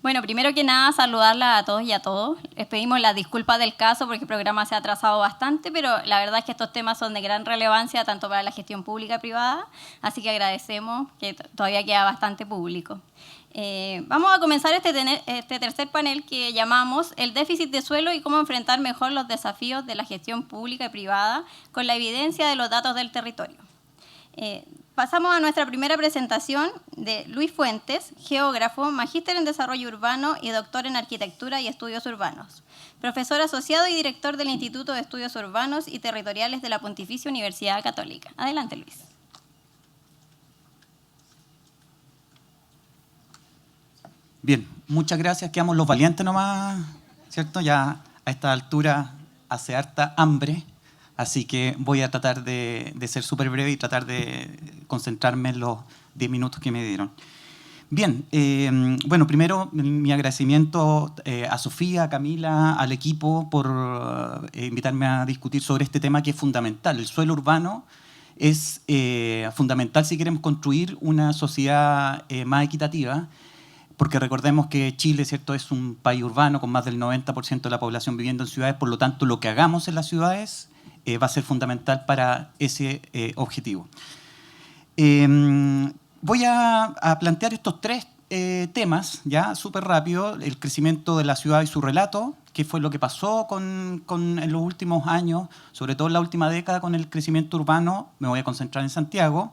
Bueno, primero que nada, saludarla a todos y a todos. Les pedimos las disculpas del caso porque el programa se ha atrasado bastante, pero la verdad es que estos temas son de gran relevancia tanto para la gestión pública y privada, así que agradecemos que todavía queda bastante público. Vamos a comenzar este tercer panel que llamamos El déficit de suelo y cómo enfrentar mejor los desafíos de la gestión pública y privada con la evidencia de los datos del territorio. Pasamos a nuestra primera presentación de Luis Fuentes, geógrafo, magíster en desarrollo urbano y doctor en arquitectura y estudios urbanos, profesor asociado y director del Instituto de Estudios Urbanos y Territoriales de la Pontificia Universidad Católica. Adelante, Luis. Bien, muchas gracias. Quedamos los valientes nomás, ¿cierto? Ya a esta altura hace harta hambre. Así que voy a tratar de ser súper breve y tratar de concentrarme en los 10 minutos que me dieron. Bien, bueno, primero mi agradecimiento a Sofía, a Camila, al equipo por invitarme a discutir sobre este tema que es fundamental. El suelo urbano es fundamental si queremos construir una sociedad más equitativa, porque recordemos que Chile, ¿cierto?, es un país urbano con más del 90% de la población viviendo en ciudades, por lo tanto lo que hagamos en las ciudades va a ser fundamental para ese objetivo. Voy a plantear estos tres temas, ya súper rápido: el crecimiento de la ciudad y su relato, qué fue lo que pasó en los últimos años, sobre todo en la última década con el crecimiento urbano. Me voy a concentrar en Santiago.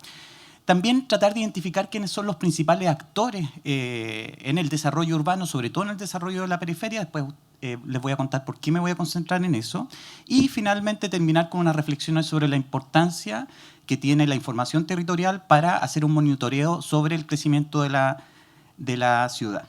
También tratar de identificar quiénes son los principales actores en el desarrollo urbano, sobre todo en el desarrollo de la periferia. Después les voy a contar por qué me voy a concentrar en eso. Y finalmente terminar con unas reflexiones sobre la importancia que tiene la información territorial para hacer un monitoreo sobre el crecimiento de la ciudad.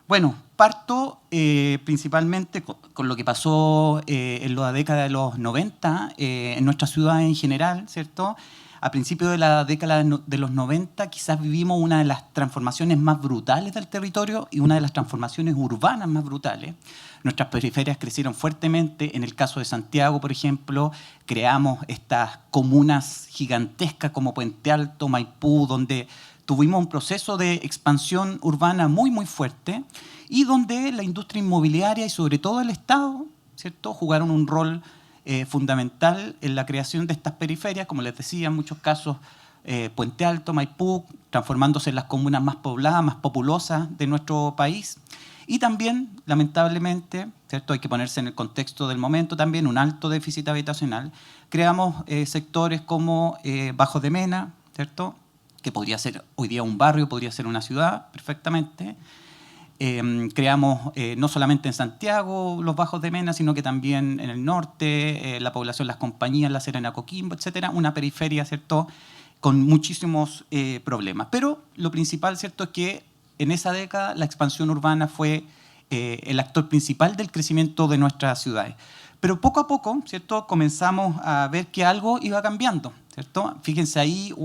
Bueno, parto principalmente con lo que pasó en la década de los 90 en nuestra ciudad en general, ¿cierto? A principios de la década de los 90 quizás vivimos una de las transformaciones más brutales del territorio y una de las transformaciones urbanas más brutales. Nuestras periferias crecieron fuertemente. En el caso de Santiago, por ejemplo, creamos estas comunas gigantescas como Puente Alto, Maipú, donde tuvimos un proceso de expansión urbana muy, muy fuerte y donde la industria inmobiliaria y sobre todo el Estado, ¿cierto?, jugaron un rol fundamental en la creación de estas periferias, como les decía, en muchos casos Puente Alto, Maipú, transformándose en las comunas más pobladas, más populosas de nuestro país. Y también, lamentablemente, ¿cierto?, hay que ponerse en el contexto del momento también, un alto déficit habitacional. Creamos sectores como Bajos de Mena, ¿cierto?, que podría ser hoy día un barrio, podría ser una ciudad perfectamente. Creamos no solamente en Santiago los Bajos de Mena, sino que también en el norte, la población Las Compañías, La Serena, Coquimbo, etcétera, una periferia, ¿cierto?, con muchísimos problemas. Pero lo principal, ¿cierto?, es que en esa década la expansión urbana fue el actor principal del crecimiento de nuestras ciudades. Pero poco a poco, ¿cierto?, comenzamos a ver que algo iba cambiando, ¿cierto? Fíjense ahí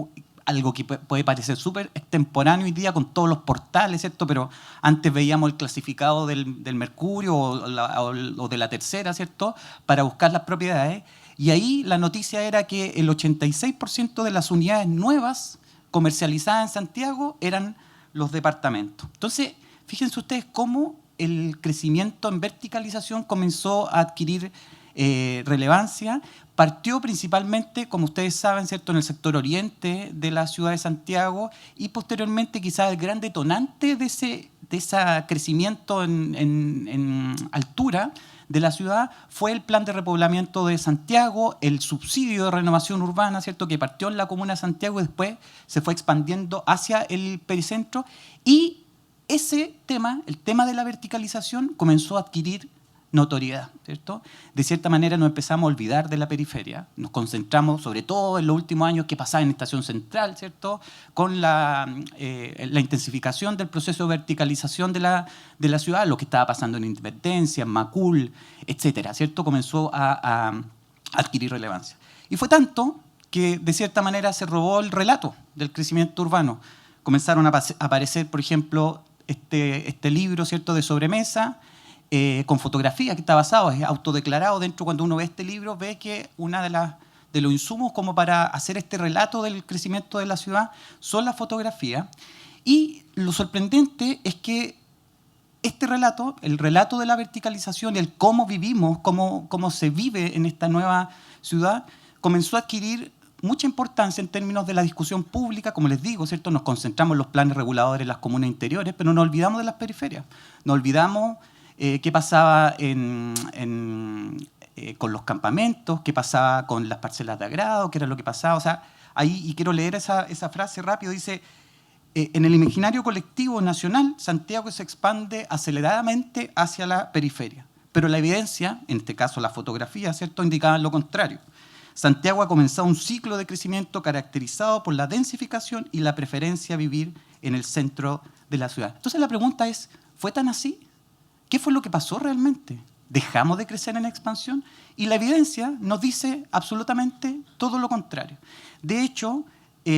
algo que puede parecer súper extemporáneo hoy día con todos los portales, ¿cierto? Pero antes veíamos el clasificado del Mercurio o de la Tercera, ¿cierto?, para buscar las propiedades. Y ahí la noticia era que el 86% de las unidades nuevas comercializadas en Santiago eran los departamentos. Entonces, fíjense ustedes cómo el crecimiento en verticalización comenzó a adquirir relevancia. Partió principalmente, como ustedes saben, ¿cierto?, en el sector oriente de la ciudad de Santiago y posteriormente quizás el gran detonante de ese crecimiento en altura de la ciudad fue el plan de repoblamiento de Santiago, el subsidio de renovación urbana, ¿cierto?, que partió en la comuna de Santiago y después se fue expandiendo hacia el pericentro. Y ese tema, el tema de la verticalización, comenzó a adquirir notoriedad, ¿cierto? De cierta manera nos empezamos a olvidar de la periferia, nos concentramos sobre todo en los últimos años que pasaba en Estación Central, ¿cierto?, con la intensificación del proceso de verticalización de la ciudad, lo que estaba pasando en Independencia, en Macul, etcétera, ¿cierto?, comenzó a adquirir relevancia. Y fue tanto que de cierta manera se robó el relato del crecimiento urbano. Comenzaron a aparecer, por ejemplo, este libro, ¿cierto?, de sobremesa, con fotografía que está basado, es autodeclarado dentro. Cuando uno ve este libro, ve que una de los insumos como para hacer este relato del crecimiento de la ciudad son las fotografías. Y lo sorprendente es que este relato, el relato de la verticalización y el cómo vivimos, cómo se vive en esta nueva ciudad, comenzó a adquirir mucha importancia en términos de la discusión pública. Como les digo, ¿cierto? Nos concentramos en los planes reguladores en las comunas interiores, pero nos olvidamos de las periferias. Nos olvidamos qué pasaba con los campamentos, qué pasaba con las parcelas de agrado, qué era lo que pasaba. O sea, ahí, y quiero leer esa frase rápido, dice: en el imaginario colectivo nacional, Santiago se expande aceleradamente hacia la periferia. Pero la evidencia, en este caso la fotografía, ¿cierto?, indicaba lo contrario. Santiago ha comenzado un ciclo de crecimiento caracterizado por la densificación y la preferencia a vivir en el centro de la ciudad. Entonces la pregunta es, ¿fue tan así? ¿Qué fue lo que pasó realmente? ¿Dejamos de crecer en expansión? Y la evidencia nos dice absolutamente todo lo contrario. De hecho,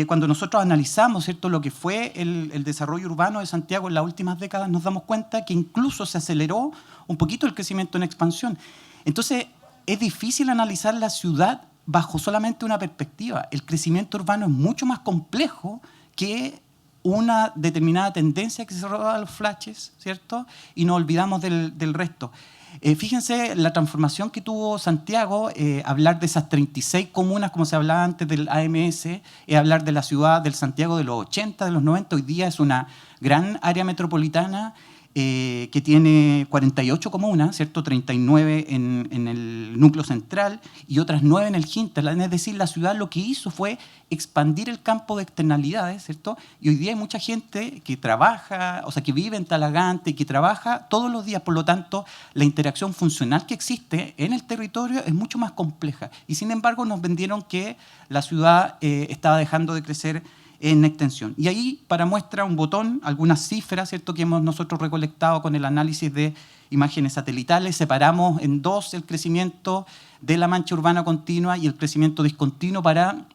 cuando nosotros analizamos, ¿cierto?, lo que fue el desarrollo urbano de Santiago en las últimas décadas, nos damos cuenta que incluso se aceleró un poquito el crecimiento en expansión. Entonces, es difícil analizar la ciudad bajo solamente una perspectiva. El crecimiento urbano es mucho más complejo que una determinada tendencia que se roba a los flashes, ¿cierto? Y nos olvidamos del resto. Fíjense la transformación que tuvo Santiago, hablar de esas 36 comunas, como se hablaba antes del AMS, hablar de la ciudad del Santiago de los 80, de los 90, hoy día es una gran área metropolitana que tiene 48 comunas, ¿cierto? 39 en el núcleo central y otras 9 en el hinterland. Es decir, la ciudad lo que hizo fue expandir el campo de externalidades, ¿cierto? Y hoy día hay mucha gente que trabaja, o sea, que vive en Talagante y que trabaja todos los días. Por lo tanto, la interacción funcional que existe en el territorio es mucho más compleja. Y sin embargo, nos vendieron que la ciudad estaba dejando de crecer en extensión. Y ahí, para muestra un botón, algunas cifras, ¿cierto?, que hemos nosotros recolectado con el análisis de imágenes satelitales. Separamos en dos el crecimiento de la mancha urbana continua y el crecimiento discontinuo para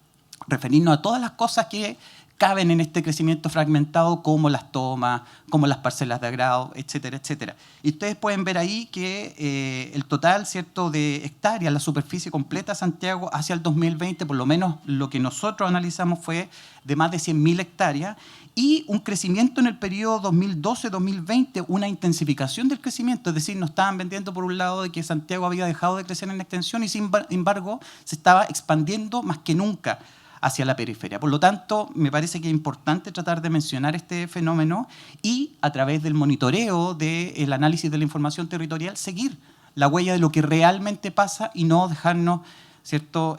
referirnos a todas las cosas que caben en este crecimiento fragmentado, como las tomas, como las parcelas de agrado, etcétera, etcétera. Y ustedes pueden ver ahí que el total, ¿cierto?, de hectáreas, la superficie completa de Santiago hacia el 2020, por lo menos lo que nosotros analizamos fue de más de 100.000 hectáreas, y un crecimiento en el periodo 2012-2020, una intensificación del crecimiento, es decir, nos estaban vendiendo por un lado de que Santiago había dejado de crecer en extensión y sin embargo se estaba expandiendo más que nunca hacia la periferia. Por lo tanto, me parece que es importante tratar de mencionar este fenómeno y, a través del monitoreo del análisis de la información territorial, seguir la huella de lo que realmente pasa y no dejarnos, ¿cierto?,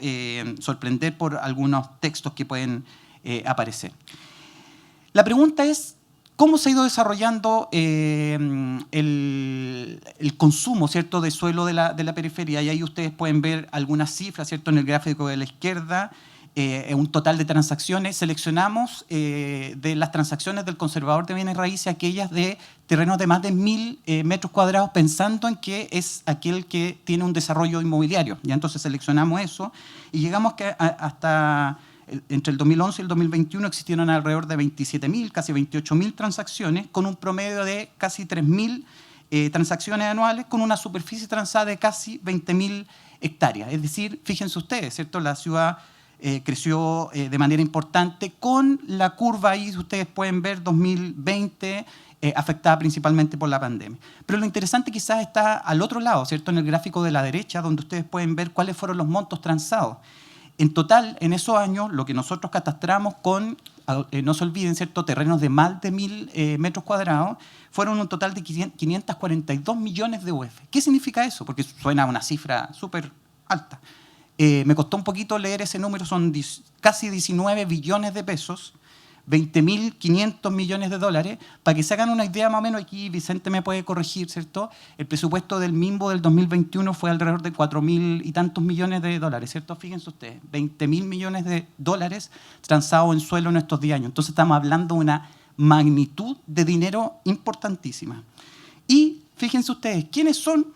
sorprender por algunos textos que pueden aparecer. La pregunta es, ¿cómo se ha ido desarrollando el consumo, ¿cierto?, de suelo de la periferia? Y ahí ustedes pueden ver algunas cifras, ¿cierto?, en el gráfico de la izquierda. Un total de transacciones. Seleccionamos de las transacciones del conservador de bienes raíces aquellas de terrenos de más de 1.000 metros cuadrados, pensando en que es aquel que tiene un desarrollo inmobiliario. Ya entonces seleccionamos eso y llegamos que hasta entre el 2011 y el 2021 existieron alrededor de 27.000, casi 28.000 transacciones, con un promedio de casi 3.000 transacciones anuales, con una superficie transada de casi 20.000 hectáreas. Es decir, fíjense ustedes, ¿cierto?, la ciudad creció de manera importante, con la curva ahí, ustedes pueden ver, 2020, afectada principalmente por la pandemia. Pero lo interesante quizás está al otro lado, ¿cierto?, en el gráfico de la derecha, donde ustedes pueden ver cuáles fueron los montos transados. En total, en esos años, lo que nosotros catastramos con, no se olviden, ¿cierto?, terrenos de más de 1.000 metros cuadrados, fueron un total de 542 millones de UF. ¿Qué significa eso? Porque suena a una cifra súper alta. Me costó un poquito leer ese número, son casi 19 billones de pesos, 20.500 millones de dólares. Para que se hagan una idea más o menos, aquí Vicente me puede corregir, ¿cierto? El presupuesto del MIMBO del 2021 fue alrededor de 4.000 y tantos millones de dólares, ¿cierto? Fíjense ustedes, 20.000 millones de dólares transados en suelo en estos 10 años. Entonces estamos hablando de una magnitud de dinero importantísima. Y fíjense ustedes, ¿quiénes son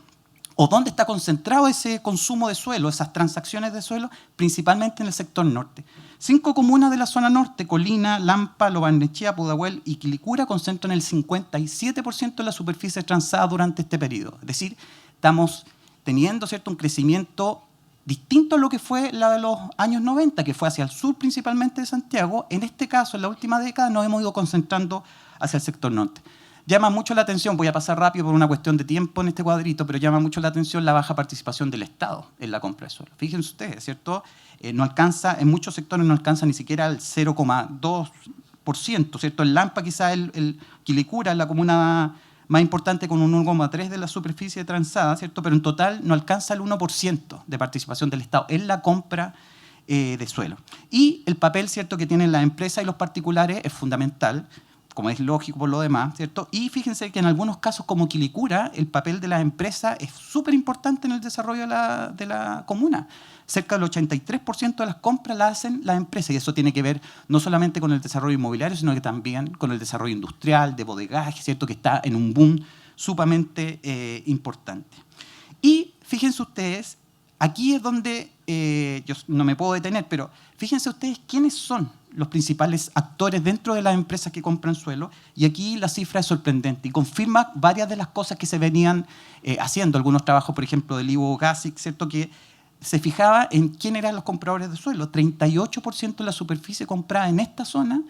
o dónde está concentrado ese consumo de suelo, esas transacciones de suelo? Principalmente en el sector norte. 5 comunas de la zona norte, Colina, Lampa, Lo Barnechea, Pudahuel y Quilicura, concentran el 57% de la superficie transada durante este periodo. Es decir, estamos teniendo, ¿cierto?, un crecimiento distinto a lo que fue la de los años 90, que fue hacia el sur principalmente de Santiago. En este caso, en la última década, nos hemos ido concentrando hacia el sector norte. Llama mucho la atención, voy a pasar rápido por una cuestión de tiempo en este cuadrito, pero llama mucho la atención la baja participación del Estado en la compra de suelo. Fíjense ustedes, ¿cierto? No alcanza, en muchos sectores no alcanza ni siquiera el 0,2%, ¿cierto? El Lampa quizá el Quilicura es la comuna más importante con un 1,3% de la superficie transada, ¿cierto? Pero en total no alcanza el 1% de participación del Estado en la compra de suelo. Y el papel, ¿cierto?, que tienen las empresas y los particulares es fundamental, como es lógico por lo demás, ¿cierto? Y fíjense que en algunos casos, como Quilicura, el papel de las empresas es súper importante en el desarrollo de la comuna. Cerca del 83% de las compras las hacen las empresas, y eso tiene que ver no solamente con el desarrollo inmobiliario, sino que también con el desarrollo industrial, de bodegaje, ¿cierto?, que está en un boom sumamente importante. Y fíjense ustedes, aquí es donde yo no me puedo detener, pero fíjense ustedes quiénes son los principales actores dentro de las empresas que compran suelo, y aquí la cifra es sorprendente y confirma varias de las cosas que se venían haciendo. Algunos trabajos, por ejemplo, del Ivo Gasic, ¿cierto?, que se fijaba en quién eran los compradores de suelo. 38% de la superficie comprada en esta zona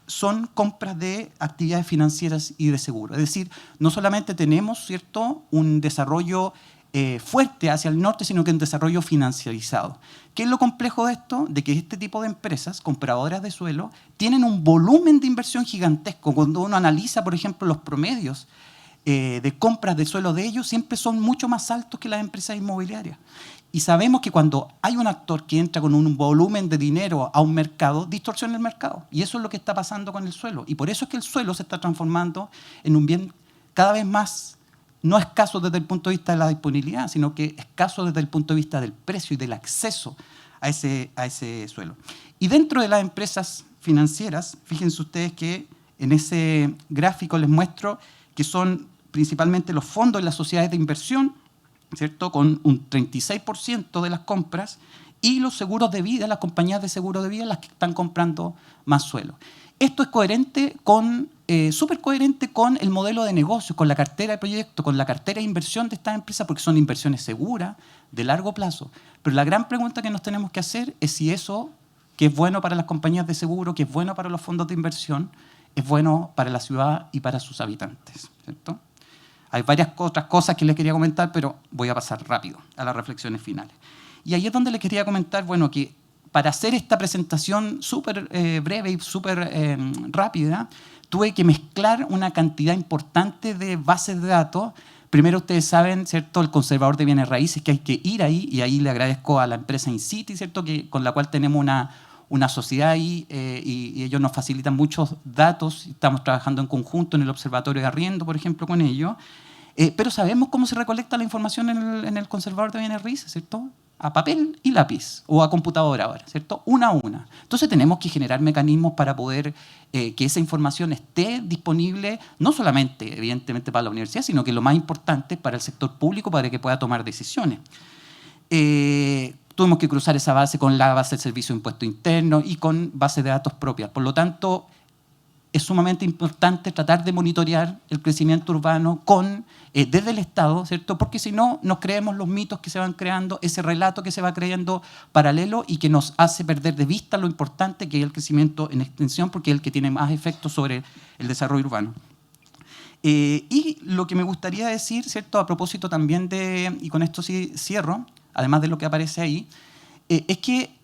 son compras de actividades financieras y de seguro. Es decir, no solamente tenemos, ¿cierto?, un desarrollo fuerte hacia el norte, sino que un desarrollo financiarizado. ¿Qué es lo complejo de esto? De que este tipo de empresas, compradoras de suelo, tienen un volumen de inversión gigantesco. Cuando uno analiza, por ejemplo, los promedios de compras de suelo de ellos, siempre son mucho más altos que las empresas inmobiliarias. Y sabemos que cuando hay un actor que entra con un volumen de dinero a un mercado, distorsiona el mercado. Y eso es lo que está pasando con el suelo. Y por eso es que el suelo se está transformando en un bien cada vez más no escaso desde el punto de vista de la disponibilidad, sino que escaso desde el punto de vista del precio y del acceso a ese suelo. Y dentro de las empresas financieras, fíjense ustedes que en ese gráfico les muestro que son principalmente los fondos y las sociedades de inversión, ¿cierto?, con un 36% de las compras, y los seguros de vida, las compañías de seguro de vida, las que están comprando más suelo. Esto es coherente súper coherente con el modelo de negocio, con la cartera de proyecto, con la cartera de inversión de estas empresas, porque son inversiones seguras, de largo plazo. Pero la gran pregunta que nos tenemos que hacer es si eso, que es bueno para las compañías de seguro, que es bueno para los fondos de inversión, es bueno para la ciudad y para sus habitantes, ¿cierto? Hay varias otras cosas que les quería comentar, pero voy a pasar rápido a las reflexiones finales. Y ahí es donde les quería comentar, bueno, que para hacer esta presentación súper breve y súper rápida, tuve que mezclar una cantidad importante de bases de datos. Primero, ustedes saben, ¿cierto?, el conservador de bienes raíces, que hay que ir ahí, y ahí le agradezco a la empresa InCity, ¿cierto?, con la cual tenemos una sociedad ahí, y ellos nos facilitan muchos datos. Estamos trabajando en conjunto en el Observatorio de Arriendo, por ejemplo, con ellos. Pero sabemos cómo se recolecta la información en el conservador de bienes raíces, ¿cierto?, a papel y lápiz, o a computadora ahora, ¿cierto?, una a una. Entonces tenemos que generar mecanismos para poder que esa información esté disponible, no solamente, evidentemente, para la universidad, sino que lo más importante, para el sector público, para que pueda tomar decisiones. Tuvimos que cruzar esa base con la base del Servicio de Impuesto Interno y con bases de datos propias. Por lo tanto, es sumamente importante tratar de monitorear el crecimiento urbano desde el Estado, ¿cierto?, porque si no, nos creemos los mitos que se van creando, ese relato que se va creyendo paralelo y que nos hace perder de vista lo importante que es el crecimiento en extensión, porque es el que tiene más efectos sobre el desarrollo urbano. Y lo que me gustaría decir, ¿cierto?, a propósito también y con esto sí cierro, además de lo que aparece ahí, es que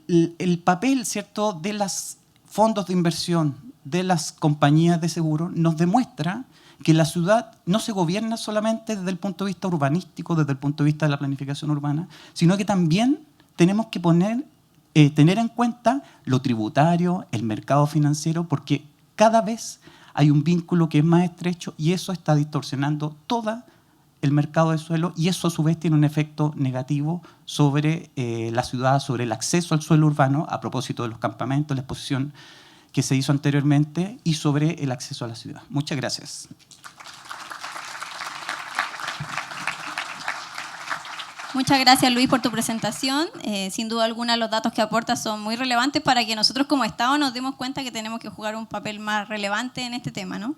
el papel, ¿cierto?, de los fondos de inversión, de las compañías de seguro, nos demuestra que la ciudad no se gobierna solamente desde el punto de vista urbanístico, desde el punto de vista de la planificación urbana, sino que también tenemos que tener en cuenta lo tributario, el mercado financiero, porque cada vez hay un vínculo que es más estrecho y eso está distorsionando todo el mercado de suelo, y eso a su vez tiene un efecto negativo sobre la ciudad, sobre el acceso al suelo urbano, a propósito de los campamentos, la exposición que se hizo anteriormente, y sobre el acceso a la ciudad. Muchas gracias. Muchas gracias, Luis, por tu presentación. Sin duda alguna, los datos que aportas son muy relevantes para que nosotros como Estado nos demos cuenta que tenemos que jugar un papel más relevante en este tema, ¿no?